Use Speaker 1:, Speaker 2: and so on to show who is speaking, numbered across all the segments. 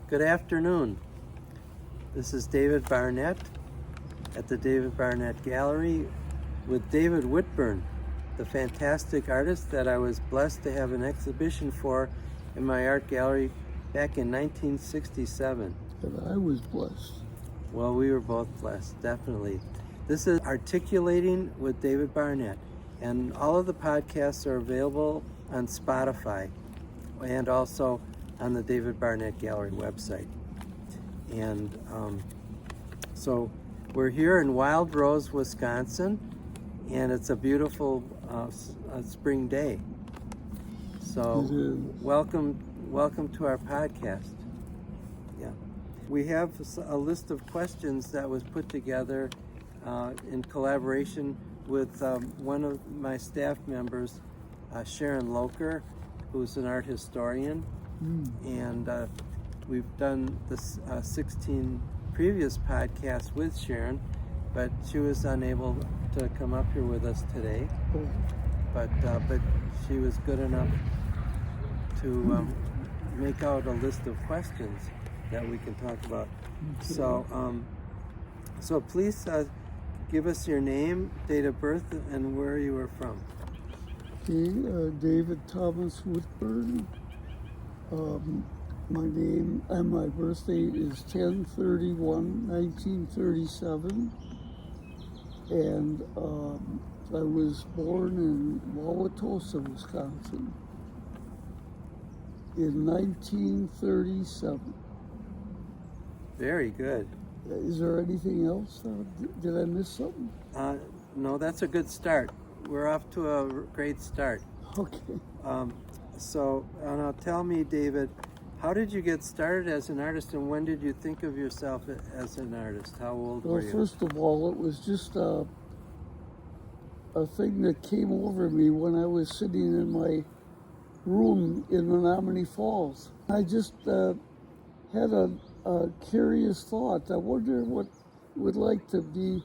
Speaker 1: Good afternoon. This is David Barnett at the David Barnett Gallery with David Whitburn, the fantastic artist that I was blessed to have an exhibition for in my art gallery back in 1967.
Speaker 2: And I was blessed.
Speaker 1: Well, we were both blessed, definitely. This is Articulating with David Barnett, and all of the podcasts are available on Spotify and also on the David Barnett Gallery website. And so we're here in Wild Rose, Wisconsin, and it's a beautiful spring day. So welcome to our podcast. Yeah, we have a list of questions that was put together in collaboration with one of my staff members, Sharon Locher, who's an art historian. And we've done this 16 previous podcasts with Sharon, but she was unable to come up here with us today. But she was good enough to make out a list of questions that we can talk about. So please give us your name, date of birth, and where you were from.
Speaker 2: Okay, David Thomas Whitburn. My name and my birthday is 10/31/1937, and I was born in Wauwatosa, Wisconsin in 1937.
Speaker 1: Very good.
Speaker 2: Is there anything else? Did I miss something?
Speaker 1: No, that's a good start. We're off to a great start.
Speaker 2: Okay.
Speaker 1: So now tell me, David, how did you get started as an artist, and when did you think of yourself as an artist? How old were you?
Speaker 2: Well, first of all, it was just a thing that came over me when I was sitting in my room in Menominee Falls. I just had a curious thought. I wonder what it would like to be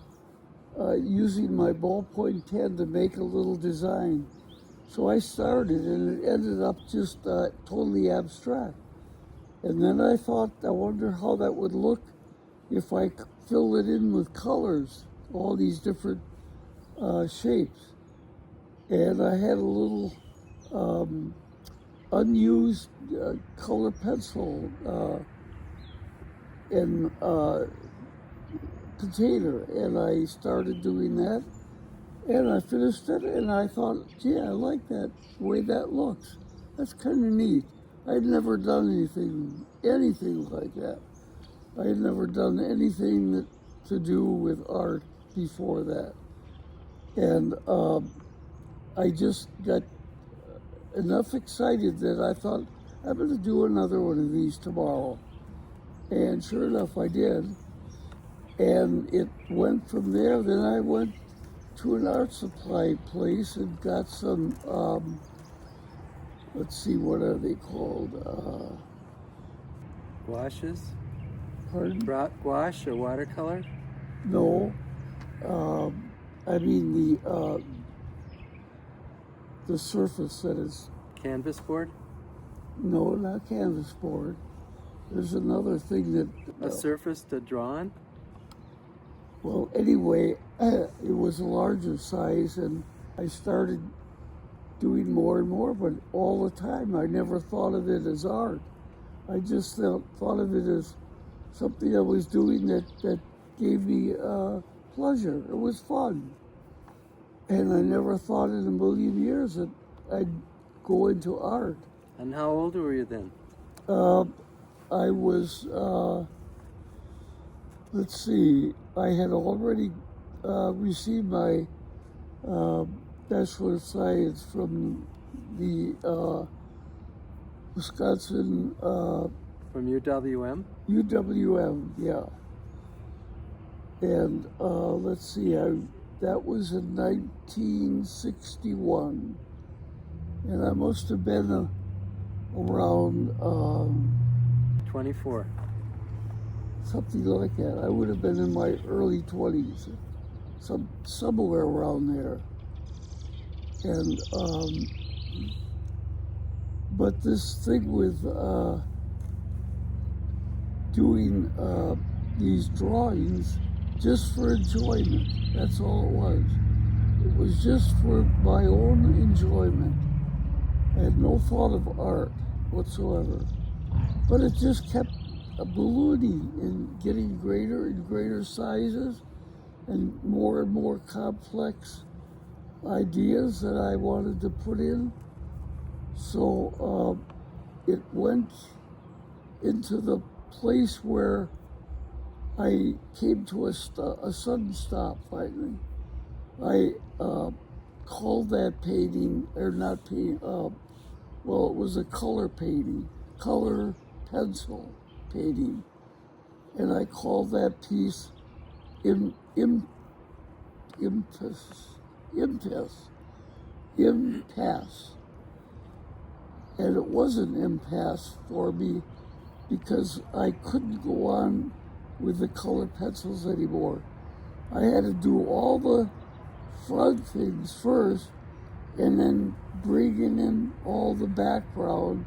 Speaker 2: using my ballpoint pen to make a little design. So I started, and it ended up just totally abstract. And then I thought, I wonder how that would look if I filled it in with colors, all these different shapes. And I had a little unused color pencil and container, and I started doing that. And I finished it, and I thought, gee, I like that, the way that looks. That's kind of neat. I'd never done anything like that. I had never done anything to do with art before that. And I just got enough excited that I thought, I'm going to do another one of these tomorrow. And sure enough, I did. And it went from there. Then I went to an art supply place and got some, let's see, what are they called?
Speaker 1: Gouaches?
Speaker 2: Pardon?
Speaker 1: Gouache or watercolor?
Speaker 2: No. I mean the surface that is...
Speaker 1: Canvas board?
Speaker 2: No, not canvas board. There's another thing that...
Speaker 1: A surface to draw on?
Speaker 2: Well, anyway, it was a larger size, and I started doing more and more, but all the time I never thought of it as art. I just thought of it as something I was doing that gave me pleasure. It was fun. And I never thought in a million years that I'd go into art.
Speaker 1: And how old were you then?
Speaker 2: I was, let's see, I had already received my Bachelor of Science from the Wisconsin...
Speaker 1: From UWM?
Speaker 2: UWM, yeah. And let's see, that was in 1961. And I must have been around...
Speaker 1: 24.
Speaker 2: Something like that. I would have been in my early 20s, somewhere around there. And but this thing with doing these drawings just for enjoyment. That's all it was. It was just for my own enjoyment. I had no thought of art whatsoever. But it just kept ballooning and getting greater and greater sizes and more complex ideas that I wanted to put in. So it went into the place where I came to a sudden stop finally. I called that painting, or not painting, well, it was a color painting, color pencil painting. And I called that piece impasse. And it was an impasse for me because I couldn't go on with the color pencils anymore. I had to do all the front things first and then bringing in all the background.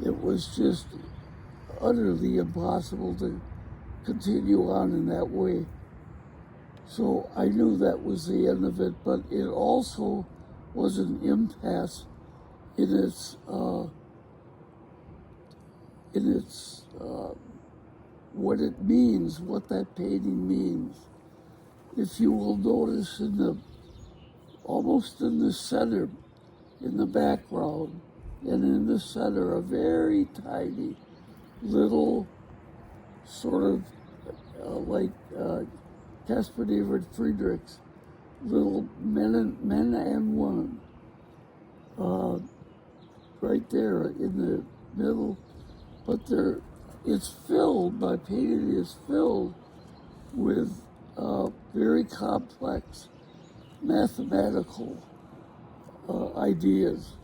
Speaker 2: It was just utterly impossible to continue on in that way. So I knew that was the end of it, but it also was an impasse in its what it means, what that painting means. If you will notice almost in the center, in the background, and in the center, a very tiny little sort of like Caspar David Friedrich's little men and women right there in the middle. But it's filled, my painting is filled with very complex mathematical ideas.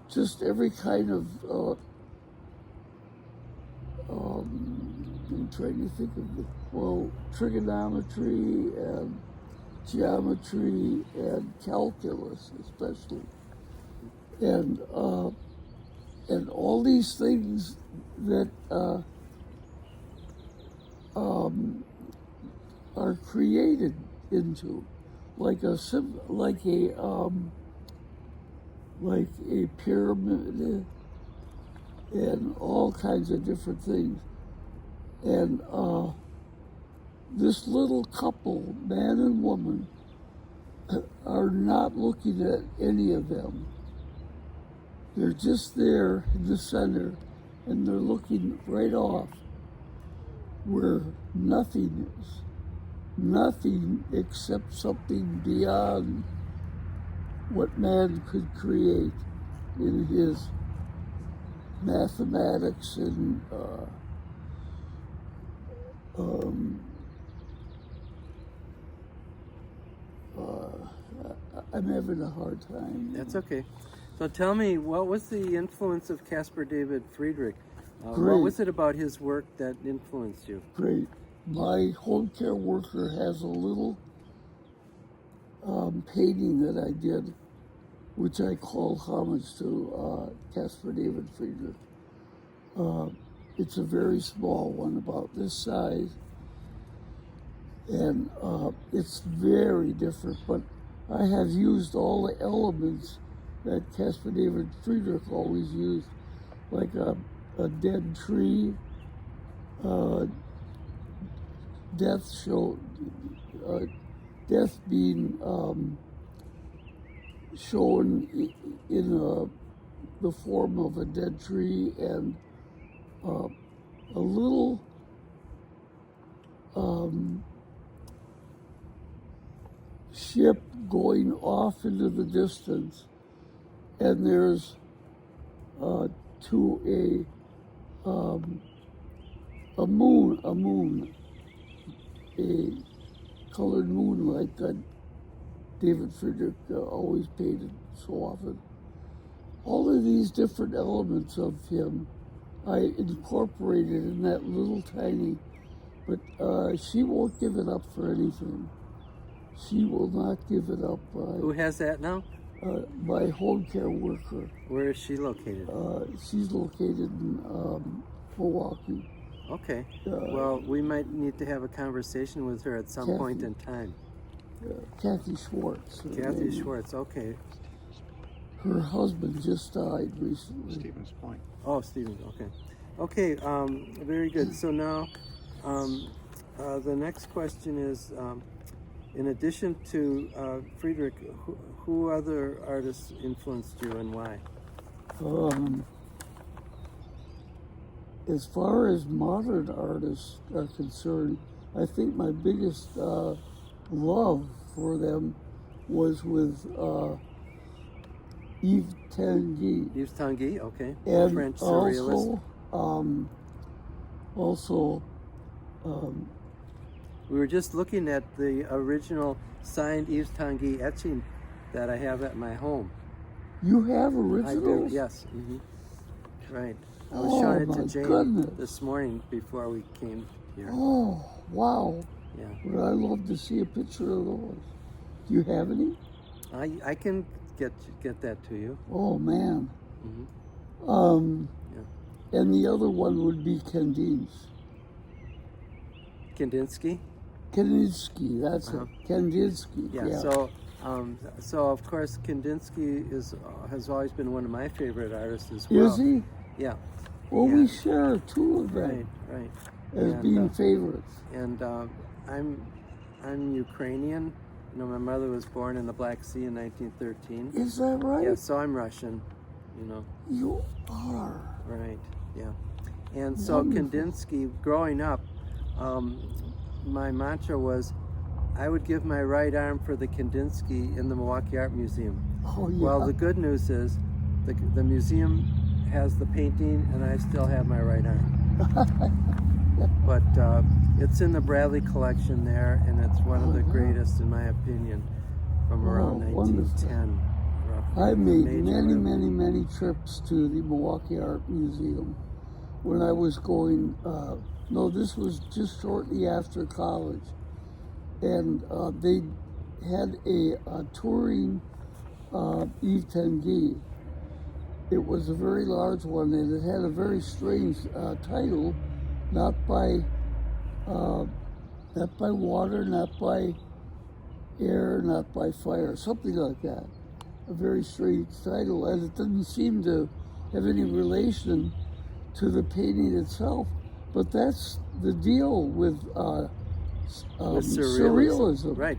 Speaker 2: Just every kind of, I'm trying to think of trigonometry and geometry and calculus especially. And all these things that are created into like a pyramid and all kinds of different things. And this little couple, man and woman, are not looking at any of them. They're just there in the center, and they're looking right off where nothing is. Nothing except something beyond what man could create in his mathematics and I'm having a hard time.
Speaker 1: That's okay. So tell me, what was the influence of Caspar David Friedrich? What was it about his work that influenced you?
Speaker 2: Great. My home care worker has a little painting that I did, which I call homage to Caspar David Friedrich. It's a very small one, about this size, and it's very different, but I have used all the elements that Caspar David Friedrich always used, like a dead tree, death being shown in the form of a dead tree, and a little ship going off into the distance, and there's a moon, a colored moon like that David Friedrich always painted so often. All of these different elements of him I incorporated in that little tiny, but she won't give it up for anything. She will not give it up.
Speaker 1: Who has that now?
Speaker 2: my home care worker.
Speaker 1: Where is she located?
Speaker 2: She's located in Milwaukee.
Speaker 1: Okay. Well, we might need to have a conversation with her at some point in time.
Speaker 2: Kathy Schwartz.
Speaker 1: Kathy Schwartz, okay.
Speaker 2: Her husband just died recently.
Speaker 3: Stevens Point.
Speaker 1: Oh, Stevens, okay. Okay, very good. So now, the next question is, in addition to Friedrich, who other artists influenced you and why?
Speaker 2: As far as modern artists are concerned, I think my biggest love for them was with Yves Tanguy.
Speaker 1: Yves Tanguy, okay.
Speaker 2: And
Speaker 1: French surrealist. We were just looking at the original signed Yves Tanguy etching that I have at my home.
Speaker 2: You have
Speaker 1: I
Speaker 2: originals?
Speaker 1: do, yes. Right. I was showing it to
Speaker 2: my
Speaker 1: Jane
Speaker 2: goodness.
Speaker 1: this morning before we came here.
Speaker 2: Oh, wow.
Speaker 1: Yeah.
Speaker 2: Would I love to see a picture of those. Do you have any?
Speaker 1: I can get that to you.
Speaker 2: Oh, man.
Speaker 1: Yeah.
Speaker 2: And the other one would be Kandinsky.
Speaker 1: Kandinsky?
Speaker 2: Kandinsky, that's it. Kandinsky.
Speaker 1: Yeah. So of course Kandinsky has always been one of my favorite artists as well.
Speaker 2: Is he?
Speaker 1: Yeah.
Speaker 2: Well,
Speaker 1: Yeah.
Speaker 2: we share two of them
Speaker 1: Right.
Speaker 2: as being favorites.
Speaker 1: And I'm Ukrainian. You know, my mother was born in the Black Sea in 1913.
Speaker 2: Is that right?
Speaker 1: Yeah, so I'm Russian, you know.
Speaker 2: You are.
Speaker 1: Right, yeah. And so
Speaker 2: Wonderful.
Speaker 1: Kandinsky, growing up, my mantra was, I would give my right arm for the Kandinsky in the Milwaukee Art Museum.
Speaker 2: Oh, yeah.
Speaker 1: Well, the good news is the museum has the painting and I still have my right arm. But it's in the Bradley collection there, and it's one of the greatest, in my opinion, from around 1910. Roughly.
Speaker 2: I made
Speaker 1: Major
Speaker 2: many trips to the Milwaukee Art Museum when I was going, no, this was just shortly after college. And they had a touring Yves Tanguy. It was a very large one, and it had a very strange title, not by water, not by air, not by fire, something like that. A very strange title, and it didn't seem to have any relation to the painting itself. But that's the deal with surrealism.
Speaker 1: Right.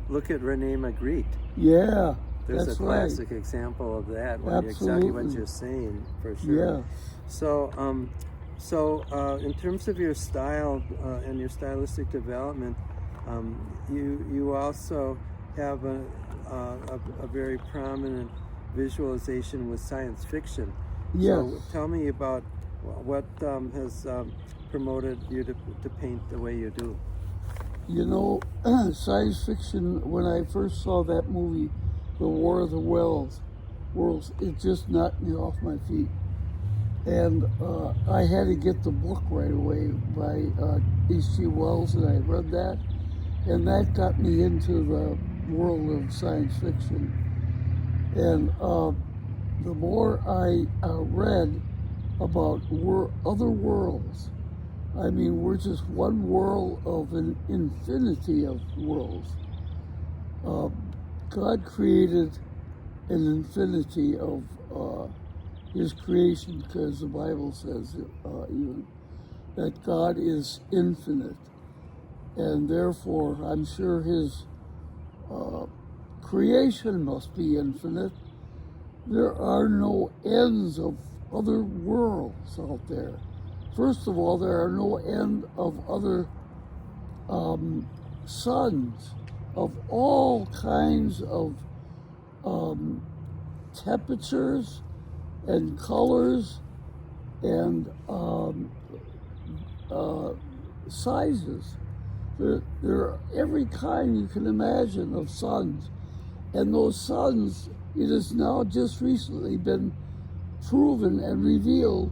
Speaker 1: Look at Rene Magritte.
Speaker 2: Yeah,
Speaker 1: There's
Speaker 2: that's
Speaker 1: a classic example of that. Exactly what you're saying, for sure.
Speaker 2: Yeah.
Speaker 1: So, in terms of your style and your stylistic development, you also have a very prominent visualization with science fiction.
Speaker 2: Yes.
Speaker 1: So tell me about what has promoted you to paint the way you do.
Speaker 2: You know, science fiction, when I first saw that movie, The War of the Worlds, it just knocked me off my feet. And I had to get the book right away by H.G. Wells, and I read that. And that got me into the world of science fiction. And the more I read about other worlds, I mean, we're just one world of an infinity of worlds. God created an infinity of his creation, because the Bible says even that God is infinite. And therefore, I'm sure his creation must be infinite. There are no ends of other worlds out there. First of all, there are no end of other suns of all kinds of temperatures and colors and sizes. There are every kind you can imagine of suns. And those suns, it has now just recently been proven and revealed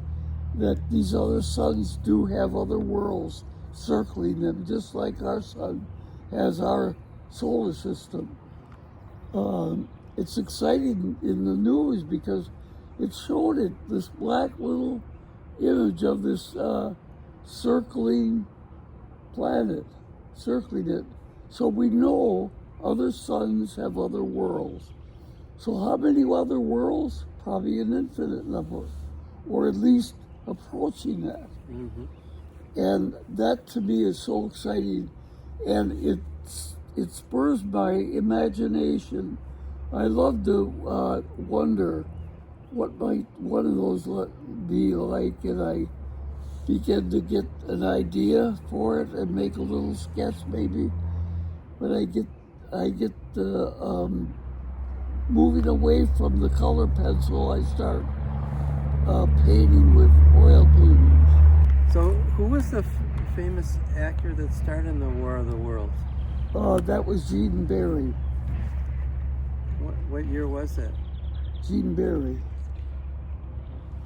Speaker 2: that these other suns do have other worlds circling them, just like our sun has our solar system. it's exciting in the news because it showed it, this black little image of this circling planet, circling it. So we know other suns have other worlds. So how many other worlds? Probably an infinite number, or at least approaching that.
Speaker 1: Mm-hmm.
Speaker 2: And that to me is so exciting, and it spurs my imagination. I love to wonder what might one of those be like, and I begin to get an idea for it and make a little sketch maybe. But I get moving away from the color pencil. I start painting with oil paintings.
Speaker 1: So, who was the famous actor that starred in the War of the Worlds?
Speaker 2: That was Gene Barry.
Speaker 1: What year was that?
Speaker 2: Gene Barry.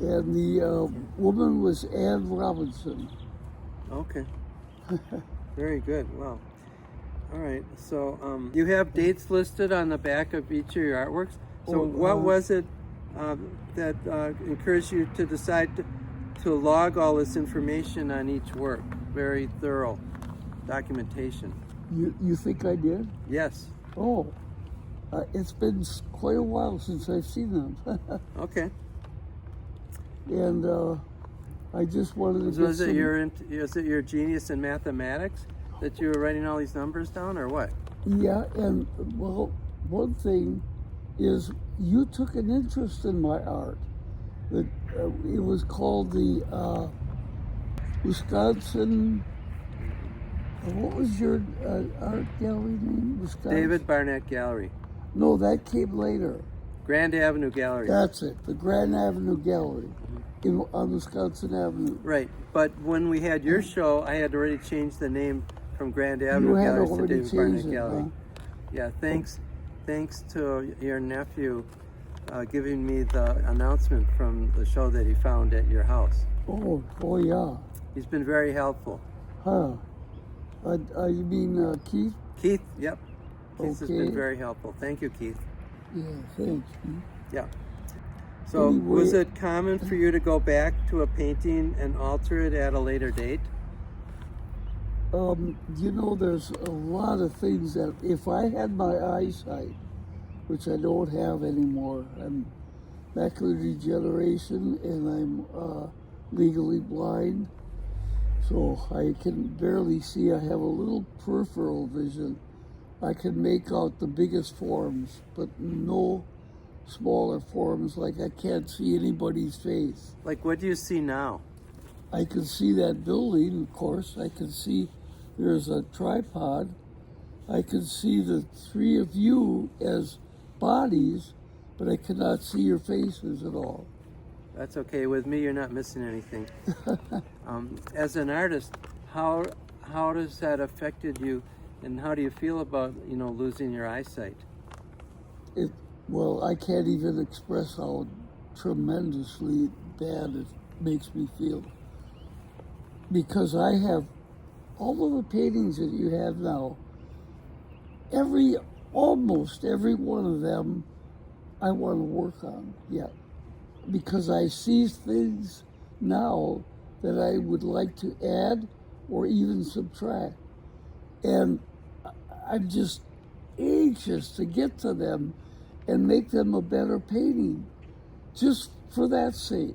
Speaker 2: And the woman was Anne Robinson.
Speaker 1: Okay. Very good. Wow. All right. So you have dates listed on the back of each of your artworks. So what was it that encouraged you to decide to log all this information on each work? Very thorough documentation.
Speaker 2: You think I did?
Speaker 1: Yes.
Speaker 2: Oh, it's been quite a while since I've seen them.
Speaker 1: Okay.
Speaker 2: And I just wanted to
Speaker 1: Was it your genius in mathematics that you were writing all these numbers down, or what?
Speaker 2: Yeah, and well, one thing is you took an interest in my art. It was called the Wisconsin. What was your art gallery name? Wisconsin?
Speaker 1: David Barnett Gallery.
Speaker 2: No, that came later.
Speaker 1: Grand Avenue Gallery.
Speaker 2: That's it, the Grand Avenue Gallery on Wisconsin Avenue.
Speaker 1: Right, but when we had your show, I had already changed the name from Grand Avenue Gallery to David Barnett Gallery.
Speaker 2: Huh?
Speaker 1: Yeah, thanks to your nephew giving me the announcement from the show that he found at your house.
Speaker 2: Oh yeah.
Speaker 1: He's been very helpful.
Speaker 2: Huh. You mean Keith?
Speaker 1: Keith, yep. Keith has
Speaker 2: Okay.
Speaker 1: been very helpful. Thank you, Keith.
Speaker 2: Yeah, thanks.
Speaker 1: Yeah. So
Speaker 2: Anyway,
Speaker 1: was it common for you to go back to a painting and alter it at a later date?
Speaker 2: You know, there's a lot of things that if I had my eyesight, which I don't have anymore, I'm macular degeneration and I'm legally blind, so I can barely see. I have a little peripheral vision. I can make out the biggest forms, but no smaller forms, like I can't see anybody's face.
Speaker 1: Like, what do you see now?
Speaker 2: I can see that building, of course. I can see there's a tripod. I can see the three of you as bodies, but I cannot see your faces at all.
Speaker 1: That's okay. With me, you're not missing anything. As an artist, how has that affected you, and how do you feel about losing your eyesight?
Speaker 2: Well, I can't even express how tremendously bad it makes me feel. Because I have all of the paintings that you have now, almost every one of them I want to work on yet. Because I see things now that I would like to add or even subtract. And I'm just anxious to get to them and make them a better painting, just for that sake,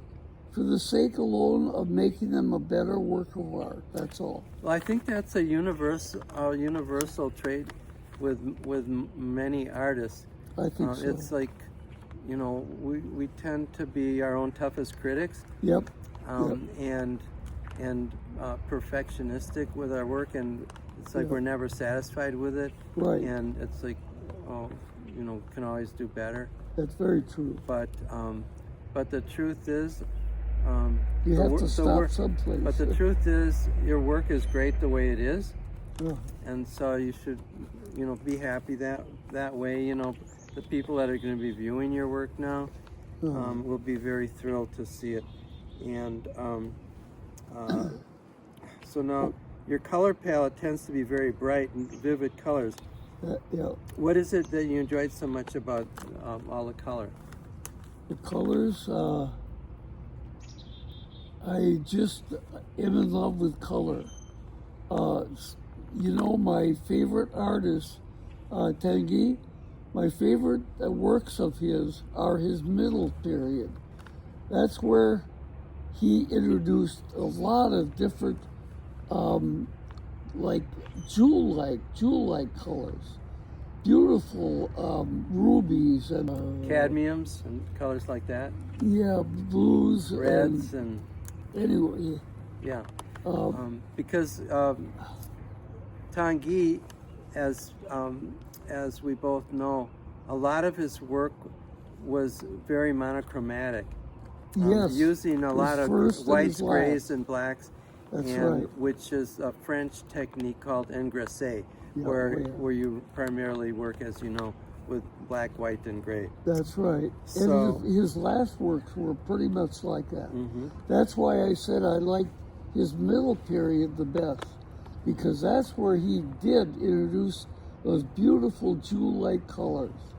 Speaker 2: for the sake alone of making them a better work of art. That's all.
Speaker 1: Well, I think that's a universal trait with many artists.
Speaker 2: I think so.
Speaker 1: It's like, we tend to be our own toughest critics.
Speaker 2: Yep.
Speaker 1: And perfectionistic with our work, and it's like we're never satisfied with it.
Speaker 2: Right.
Speaker 1: And it's like, can always do better.
Speaker 2: That's very true.
Speaker 1: But the truth is,
Speaker 2: You have to stop someplace.
Speaker 1: But the truth is, your work is great the way it is,
Speaker 2: Yeah.
Speaker 1: and so you should, be happy that way. The people that are going to be viewing your work now will be very thrilled to see it. And so now your color palette tends to be very bright and vivid colors.
Speaker 2: Yeah.
Speaker 1: What is it that you enjoyed so much about all the color?
Speaker 2: The colors, I just am in love with color. My favorite artist, Tanguy, my favorite works of his are his middle period. That's where he introduced a lot of different, like jewel-like colors, beautiful rubies and
Speaker 1: Cadmiums and colors like that?
Speaker 2: blues,
Speaker 1: Reds and
Speaker 2: anyway.
Speaker 1: yeah. Because Tanguy, as we both know, a lot of his work was very monochromatic.
Speaker 2: Yes,
Speaker 1: using a
Speaker 2: his
Speaker 1: lot of
Speaker 2: first and
Speaker 1: whites,
Speaker 2: his
Speaker 1: grays,
Speaker 2: last.
Speaker 1: and blacks,
Speaker 2: That's
Speaker 1: and
Speaker 2: right.
Speaker 1: which is a French technique called engraissé,
Speaker 2: Yeah,
Speaker 1: where you primarily work, as you know, with black, white, and gray.
Speaker 2: That's right.
Speaker 1: So-
Speaker 2: And his last works were pretty much like that.
Speaker 1: Mm-hmm.
Speaker 2: That's why I said I liked his middle period the best, because that's where he did introduce those beautiful jewel-like colors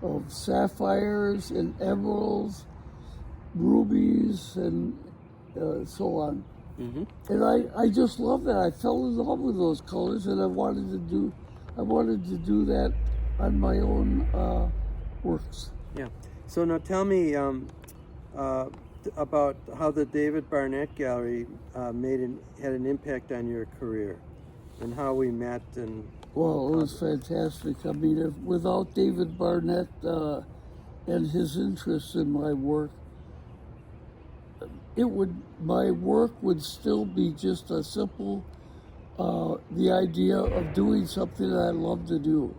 Speaker 2: of sapphires and emeralds, rubies, and so on.
Speaker 1: Mm-hmm.
Speaker 2: And I just love that. I fell in love with those colors, and I wanted to do that on my own works.
Speaker 1: Yeah. So now tell me about how the David Barnett Gallery had an impact on your career, and how we met. And
Speaker 2: Well, it was fantastic. I mean, without David Barnett and his interest in my work, my work would still be just a simple, the idea of doing something that I love to do.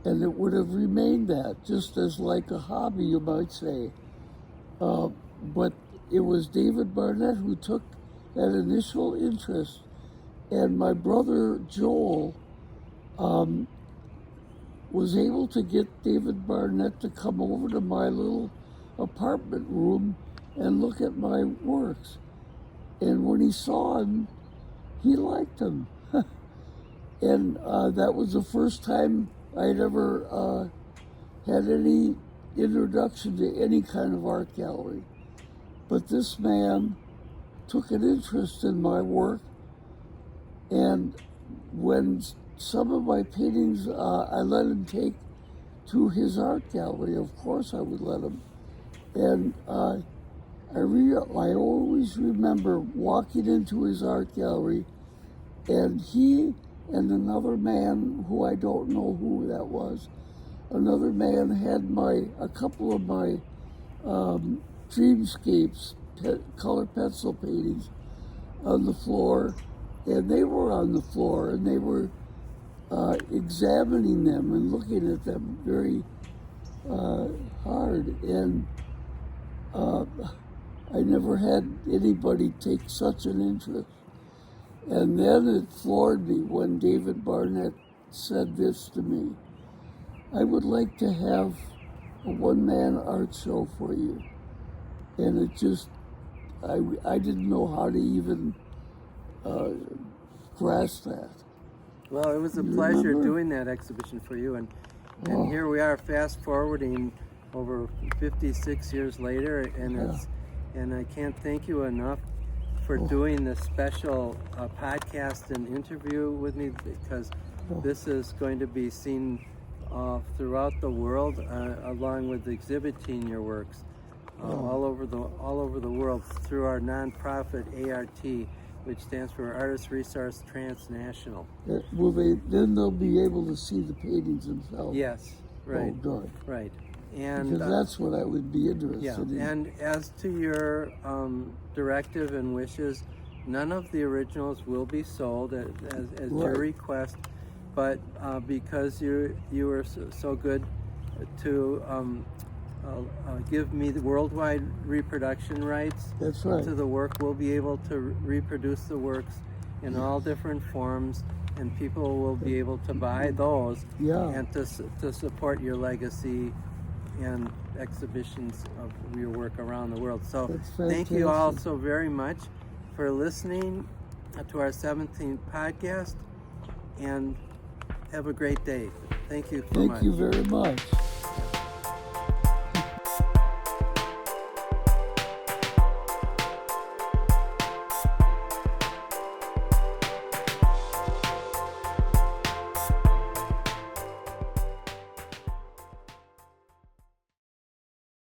Speaker 2: And it would have remained that, just as like a hobby, you might say. But it was David Barnett who took that initial interest, and my brother Joel was able to get David Barnett to come over to my little apartment room and look at my works. And when he saw him, he liked him. And that was the first time I'd ever had any introduction to any kind of art gallery. But this man took an interest in my work, and when some of my paintings I let him take to his art gallery, of course I would let him. And I always remember walking into his art gallery, and he and another man who I don't know who that was, another man had a couple of my dreamscapes, color pencil paintings on the floor, and they were on the floor, and they were examining them and looking at them very hard. And I never had anybody take such an interest. And then it floored me when David Barnett said this to me: I would like to have a one-man art show for you. And it just, I didn't know how to even grasp that.
Speaker 1: well, it was a
Speaker 2: You
Speaker 1: pleasure
Speaker 2: remember?
Speaker 1: doing that exhibition for you, and here we are, fast forwarding over 56 years later, and and I can't thank you enough for doing this special podcast and interview with me, because this is going to be seen throughout the world, along with exhibiting your works all over the world through our nonprofit A.R.T, which stands for Artist Resource Transnational.
Speaker 2: Then they'll be able to see the paintings themselves.
Speaker 1: Yes, right.
Speaker 2: Oh, good.
Speaker 1: Right. And
Speaker 2: Because that's what I would be interested in.
Speaker 1: and as to your directive and wishes, none of the originals will be sold as your
Speaker 2: Right.
Speaker 1: request, but because you were so good to give me the worldwide reproduction rights
Speaker 2: That's right.
Speaker 1: to the work, we'll be able to reproduce the works in all different forms, and people will be able to buy those and to support your legacy and exhibitions of your work around the world. So
Speaker 2: That's
Speaker 1: thank you all
Speaker 2: fantastic.
Speaker 1: so very much for listening to our 17th podcast, and Have a great day. Thank you so
Speaker 2: Thank
Speaker 1: much.
Speaker 2: you very much.